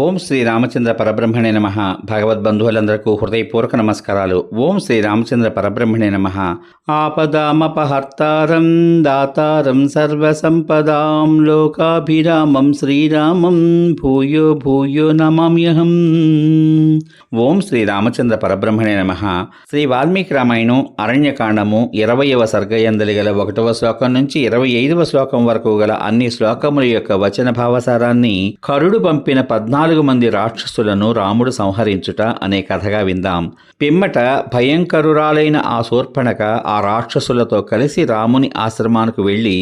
ఓం శ్రీ రామచంద్ర పరబ్రహ్మణే నమః. భగవద్బంధువులందరికీ హృదయపూర్వక నమస్కారాలు. ఓం శ్రీ రామచంద్ర పరబ్రహ్మణే నమః. ఆపదామపహర్తారం దాతారం సర్వసంపదాం లోకాభిరామం శ్రీరామం భూయో భూయో నమామ్యహం. ఓం శ్రీ రామచంద్ర పరబ్రహ్మణే నమః. శ్రీ వాల్మీకి రామాయణం అరణ్యకాండము 20వ సర్గయందలి గల 1వ శ్లోకం నుంచి 25వ శ్లోకం వరకు గల అన్ని శ్లోకముల యొక్క వచన భావసారాన్ని కరుడు పంపిన 14 మంది రాక్షసులను రాముడు సంహరించుట అనే కథగా విందాం. పిమ్మట భయంకరురాలైన ఆ శూర్పణఖ ఆ రాక్షసులతో కలిసి రాముని ఆశ్రమానికి వెళ్ళి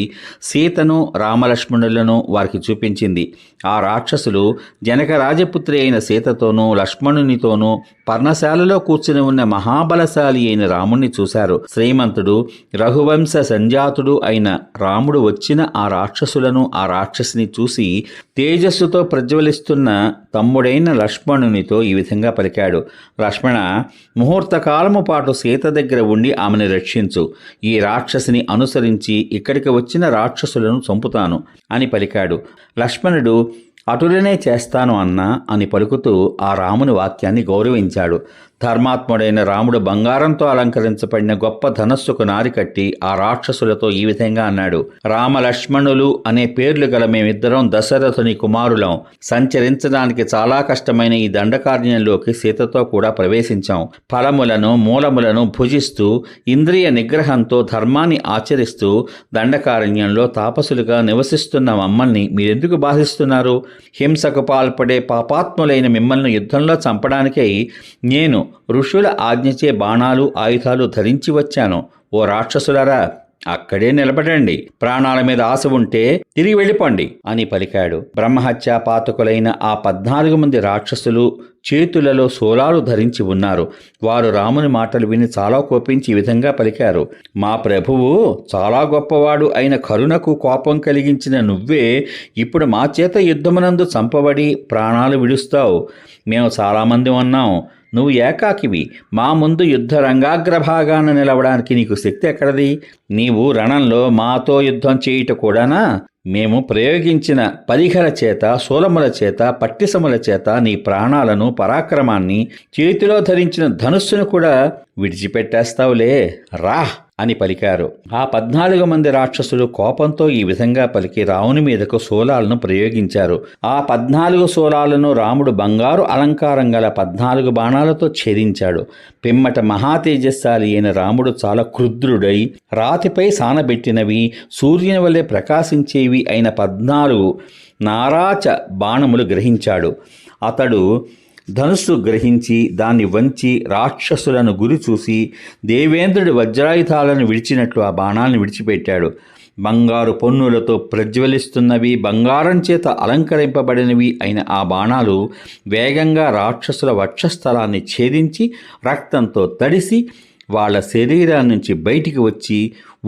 సీతను రామలక్ష్మణులను వారికి చూపించింది. ఆ రాక్షసులు జనక రాజపుత్రి అయిన సీతతోనూ లక్ష్మణునితోనూ పర్ణశాలలో కూర్చుని ఉన్న మహాబలశాలి అయిన రాముణ్ణి చూశారు. శ్రీమంతుడు రఘువంశ సంజాతుడు అయిన రాముడు వచ్చిన ఆ రాక్షసులను ఆ రాక్షసిని చూసి తేజస్సుతో ప్రజ్వలిస్తున్న తమ్ముడైన లక్ష్మణునితో ఈ విధంగా పలికాడు. లక్ష్మణ, ముహూర్త కాలము పాటు సీత దగ్గర ఉండి ఆమెను రక్షించు. ఈ రాక్షసిని అనుసరించి ఇక్కడికి వచ్చిన రాక్షసులను చంపుతాను అని పలికాడు. లక్ష్మణుడు అటులనే చేస్తాను అన్నా అని పలుకుతూ ఆ రాముని వాక్యాన్ని గౌరవించాడు. ధర్మాత్ముడైన రాముడు బంగారంతో అలంకరించబడిన గొప్ప ధనస్సుకు నారి కట్టి ఆ రాక్షసులతో ఈ విధంగా అన్నాడు. రామలక్ష్మణులు అనే పేర్లు గల మేమిద్దరం దశరథుని కుమారులం. సంచరించడానికి చాలా కష్టమైన ఈ దండకారణ్యంలోకి సీతతో కూడా ప్రవేశించాం. ఫలములను మూలములను భుజిస్తూ ఇంద్రియ నిగ్రహంతో ధర్మాన్ని ఆచరిస్తూ దండకారణ్యంలో తాపసులుగా నివసిస్తున్న మమ్మల్ని మీరెందుకు బాధిస్తున్నారు? హింసకు పాల్పడే పాపాత్ములైన మిమ్మల్ని యుద్ధంలో చంపడానికై నేను ఋషుల ఆజ్ఞచే బాణాలు ఆయుధాలు ధరించి వచ్చాను. ఓ రాక్షసులారా, అక్కడే నిలబడండి. ప్రాణాల మీద ఆశ ఉంటే తిరిగి వెళ్ళిపోండి అని పలికాడు. బ్రహ్మహత్యా పాతకులైన ఆ 14 మంది రాక్షసులు చేతులలో శూలాలు ధరించి ఉన్నారు. వారు రాముని మాటలు విని చాలా కోపించి ఈ విధంగా పలికారు. మా ప్రభువు చాలా గొప్పవాడు అయిన కరుణకు కోపం కలిగించిన నువ్వే ఇప్పుడు మా చేత యుద్ధమునందు చంపబడి ప్రాణాలు విడుస్తావు. మేము చాలామంది ఉన్నాం, నువ్వు ఏకాకివి. మా ముందు యుద్ధ రంగాగ్రభాగాన నిలవడానికి నీకు శక్తి ఎక్కడది? నీవు రణంలో మాతో యుద్ధం చేయుట కూడానా? మేము ప్రయోగించిన పరిఘల చేత, శూలముల చేత, పట్టిసముల చేత నీ ప్రాణాలను, పరాక్రమాన్ని, చేతిలో ధరించిన ధనుస్సును కూడా విడిచిపెట్టేస్తావులే, రా అని పలికారు. ఆ 14 మంది రాక్షసులు కోపంతో ఈ విధంగా పలికి రాముని మీదకు శూలాలను ప్రయోగించారు. ఆ 14 శూలాలను రాముడు బంగారు అలంకారం గల 14 బాణాలతో ఛేదించాడు. పిమ్మట మహాతేజస్శాలి అయిన రాముడు చాలా క్రుద్రుడై రాతిపై సానబెట్టినవి సూర్యుని వలె ప్రకాశించేవి అయిన 14 నారాచ బాణములు గ్రహించాడు. అతడు ధనుస్సు గ్రహించి దాన్ని వంచి రాక్షసులను గురి చూసి దేవేంద్రుడి వజ్రాయుధాలను విడిచినట్లు ఆ బాణాలను విడిచిపెట్టాడు. బంగారు పొన్నులతో ప్రజ్వలిస్తున్నవి, బంగారం చేత అలంకరింపబడినవి అయిన ఆ బాణాలు వేగంగా రాక్షసుల వక్షస్థలాన్ని ఛేదించి రక్తంతో తడిసి వాళ్ళ శరీరాల నుంచి బయటికి వచ్చి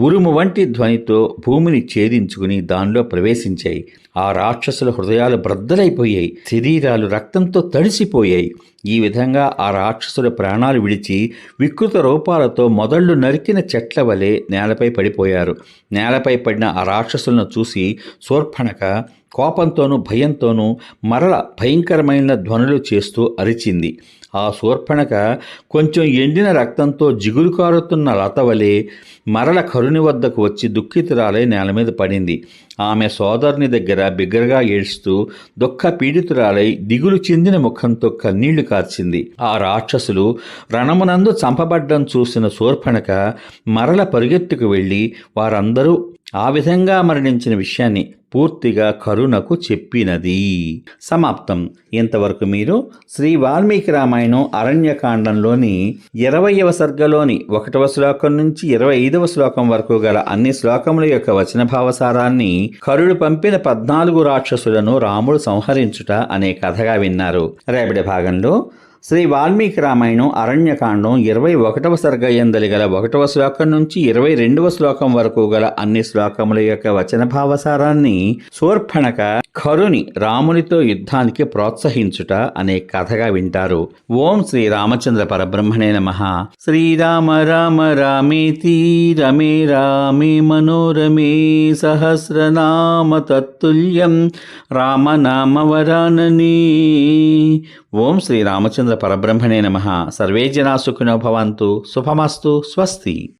ఉరుము వంటి ధ్వనితో భూమిని ఛేదించుకుని దానిలో ప్రవేశించాయి. ఆ రాక్షసుల హృదయాలు బ్రద్దలైపోయాయి, శరీరాలు రక్తంతో తడిసిపోయాయి. ఈ విధంగా ఆ రాక్షసుల ప్రాణాలు విడిచి వికృత రూపాలతో మొదళ్ళు నరికిన చెట్ల వలె నేలపై పడిపోయారు. నేలపై పడిన ఆ రాక్షసులను చూసి శూర్పణఖ కోపంతోనూ భయంతోనూ మరల భయంకరమైన ధ్వనులు చేస్తూ అరిచింది. ఆ శూర్పణఖ కొంచెం ఎండిన రక్తంతో జిగురు కారుతున్న లతవలే మరల కరుని వద్దకు వచ్చి దుఃఖితురాలై నేల మీద పడింది. ఆమె సోదరుని దగ్గర బిగ్గరగా ఏడుస్తూ దుఃఖ పీడితురాలై దిగులు చెందిన ముఖంతో కన్నీళ్లు కార్చింది. ఆ రాక్షసులు రణమునందు చంపబడ్డం చూసిన శూర్పణఖ మరల పరుగెత్తుకు వెళ్ళి వారందరూ ఆ విధంగా మరణించిన విషయాన్ని పూర్తిగా కరుణకు చెప్పినది. సమాప్తం. ఇంతవరకు మీరు శ్రీ వాల్మీకి రామాయణం అరణ్యకాండంలోని 20వ సర్గలోని 1వ శ్లోకం నుంచి 25వ శ్లోకం వరకు గల అన్ని శ్లోకముల యొక్క వచన భావసారాన్ని కరుడు పంపిన 14 రాక్షసులను రాముడు సంహరించుట అనే కథగా విన్నారు. రేపటి భాగంలో శ్రీ వాల్మీకి రామాయణం అరణ్యకాండం 21వ సర్గయందలి గల 1వ శ్లోకం నుంచి 22వ శ్లోకం వరకు గల అన్ని శ్లోకముల యొక్క వచన భావసారాన్ని శూర్పణఖ ఖరుని రామునితో యుద్ధానికి ప్రోత్సహించుట అనే కథగా వింటారు. ఓం శ్రీ రామచంద్ర పరబ్రహ్మణే నమః. శ్రీరామ రామ రామేతి రమే రామే మనోరమే సహస్రనామ తత్తుల్యం రామనామ వరాననే. ఓం శ్రీ రామచంద్ర పరబ్రహ్మణే నమః. సర్వే జనా సుఖినో భవంతు. శుభమస్తు. స్వస్తి.